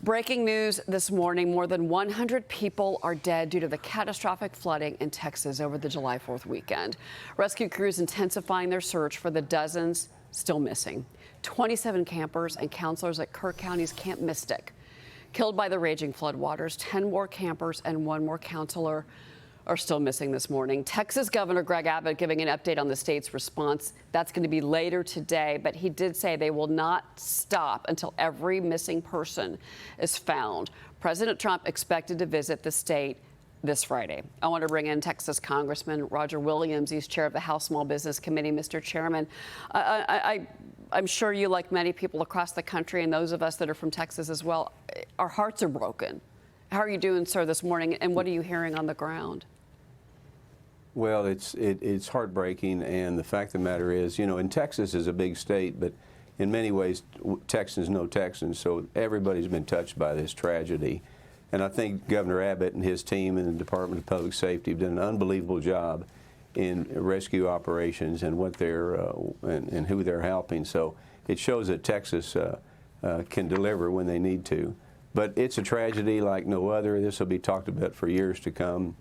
Breaking news this morning, more than 100 people are dead due to the catastrophic flooding in Texas over the July 4th weekend. Rescue crews intensifying their search for the dozens still missing. 27 campers and counselors at Kirk County's Camp Mystic killed by the raging floodwaters. 10 more campers and 1 more counselor are still missing this morning. Texas Governor Greg Abbott giving an update on the state's response. That's going to be later today, but he did say they will not stop until every missing person is found. President Trump expected to visit the state this Friday. I want to bring in Texas Congressman Roger Williams. He's chair of the House Small Business Committee. Mr. Chairman, I'm sure you, like many people across the country and those of us that are from Texas as well, our hearts are broken. How are you doing, sir, this morning, and what are you hearing on the ground? Well, it's heartbreaking, and the fact of the matter is, you know, in Texas is a big state, but in many ways, Texans know Texans, so everybody's been touched by this tragedy. And I think Governor Abbott and his team and the Department of Public Safety have done an unbelievable job in rescue operations and what they're and who they're helping. So it shows that Texas can deliver when they need to. But it's a tragedy like no other. This will be talked about for years to come.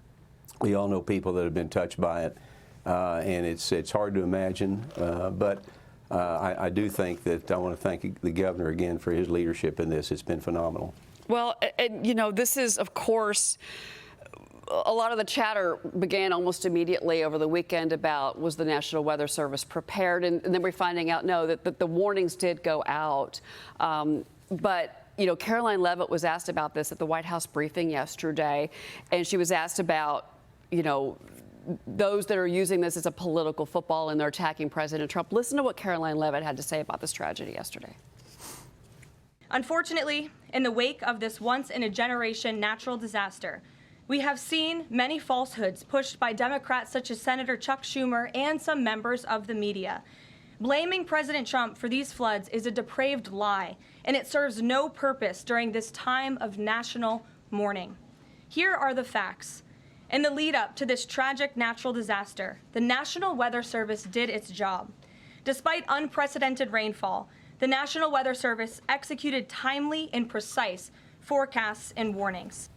We all know people that have been touched by it, and it's hard to imagine. But I do think that I want to thank the governor again for his leadership in this. It's been phenomenal. Well, and you know, this is, of course, a lot of the chatter began almost immediately over the weekend about, was the National Weather Service prepared? And then we're finding out, no, that the warnings did go out. But you know, Caroline Leavitt was asked about this at the White House briefing yesterday, and she was asked about, you know, those that are using this as a political football and they're attacking President Trump. Listen to what Caroline Leavitt had to say about this tragedy yesterday. Unfortunately, in the wake of this once-in-a-generation natural disaster, we have seen many falsehoods pushed by Democrats such as Senator Chuck Schumer and some members of the media. Blaming President Trump for these floods is a depraved lie, and it serves no purpose during this time of national mourning. Here are the facts. In the lead up to this tragic natural disaster, the National Weather Service did its job. Despite unprecedented rainfall, the National Weather Service executed timely and precise forecasts and warnings.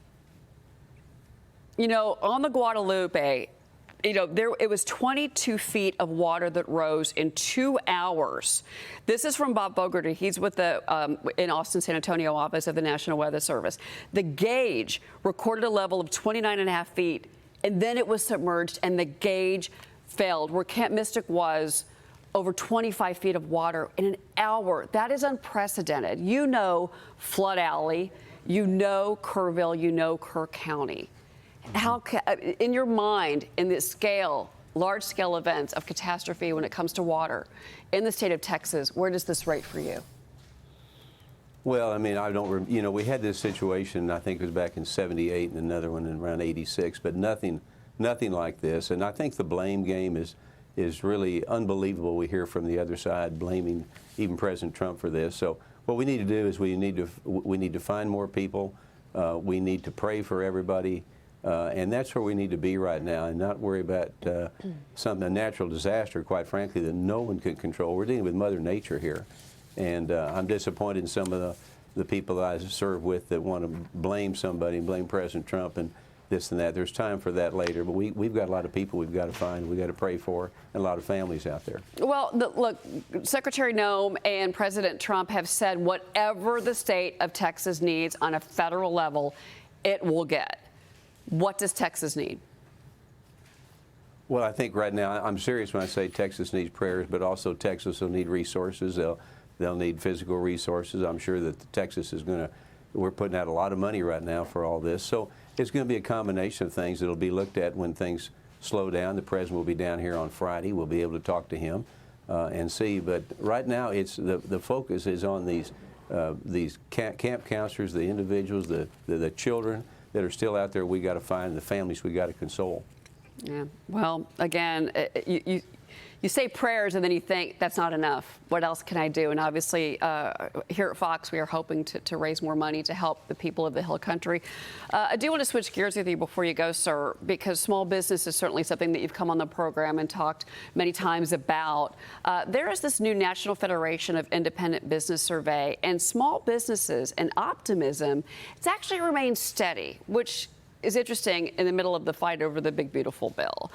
You know, on the Guadalupe, you know, it was 22 feet of water that rose in 2 hours. This is from Bob Fogarty. He's with the in Austin, San Antonio office of the National Weather Service. The gauge recorded a level of 29.5 feet, and then it was submerged, and the gauge failed. Where Camp Mystic was, over 25 feet of water in an hour. That is unprecedented. You know Flood Alley, you know Kerrville, you know Kirk County. How, in your mind, in this scale, large-scale events of catastrophe when it comes to water in the state of Texas, where does this rate for you? Well, I mean, I don't, you know, we had this situation, I think it was back in '78 and another one in around '86, but nothing like this. And I think the blame game is really unbelievable. We hear from the other side blaming even President Trump for this. So what we need to do is we need to find more people. We need to pray for everybody. And that's where we need to be right now, and not worry about a natural disaster, quite frankly, that no one can control. We're dealing with Mother Nature here. And I'm disappointed in some of the people that I serve with that want to blame somebody and blame President Trump and this and that. There's time for that later, but we've got a lot of people we've got to find, we've got to pray for, and a lot of families out there. Well, look, Secretary Noem and President Trump have said whatever the state of Texas needs on a federal level, it will get. What does Texas need? Well, I think right now, I'm serious when I say Texas needs prayers, but also Texas will need resources. They'll need physical resources. I'm sure that Texas is going to, we're putting out a lot of money right now for all this. So it's going to be a combination of things that will be looked at when things slow down. The president will be down here on Friday. We'll be able to talk to him and see. But right now, it's the focus is on these camp counselors, the individuals, the children that are still out there. We got to find the families we got to console. Yeah. Well, again, you say prayers and then you think that's not enough. What else can I do? And obviously here at Fox, we are hoping to raise more money to help the people of the Hill Country. I do want to switch gears with you before you go, sir, because small business is certainly something that you've come on the program and talked many times about. There is this new National Federation of Independent Business survey, and small businesses and optimism, it's actually remained steady, which is interesting in the middle of the fight over the big, beautiful bill.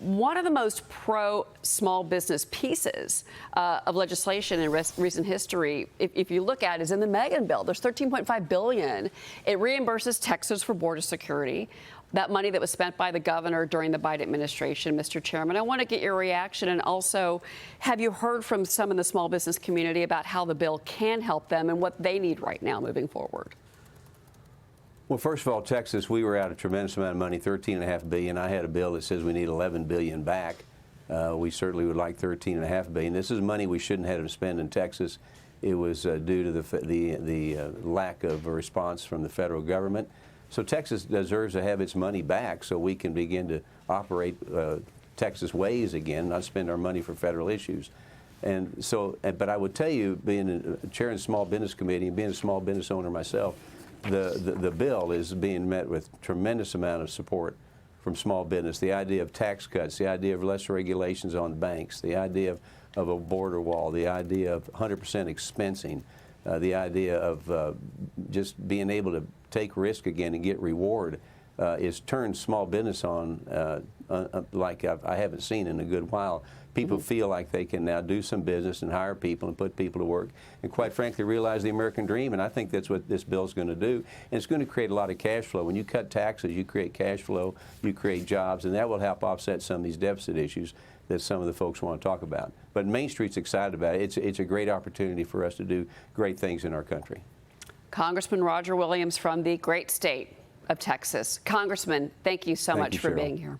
One of the most pro-small business pieces of legislation in recent history, if you look at, is in the Megan bill. There's $13.5 billion. It reimburses Texas for border security. That money that was spent by the governor during the Biden administration, Mr. Chairman. I want to get your reaction, and also, have you heard from some in the small business community about how the bill can help them and what they need right now moving forward? Well, first of all, Texas, we were out a tremendous amount of money, $13.5 billion. I had a bill that says we need $11 billion back. We certainly would like $13.5 billion. This is money we shouldn't have to spend in Texas. It was due to the lack of a response from the federal government. So Texas deserves to have its money back so we can begin to operate Texas ways again, not spend our money for federal issues. And so, but I would tell you, being a chair in the Small Business Committee and being a small business owner myself, the bill is being met with tremendous amount of support from small business. The idea of tax cuts, the idea of less regulations on banks, the idea of a border wall, the idea of 100% expensing, the idea of just being able to take risk again and get reward is turned small business on like I haven't seen in a good while. People feel like they can now do some business and hire people and put people to work and, quite frankly, realize the American dream. And I think that's what this bill is going to do. And it's going to create a lot of cash flow. When you cut taxes, you create cash flow, you create jobs, and that will help offset some of these deficit issues that some of the folks want to talk about. But Main Street's excited about it. It's a great opportunity for us to do great things in our country. Congressman Roger Williams from the great state of Texas. Congressman, thank you so much for being here.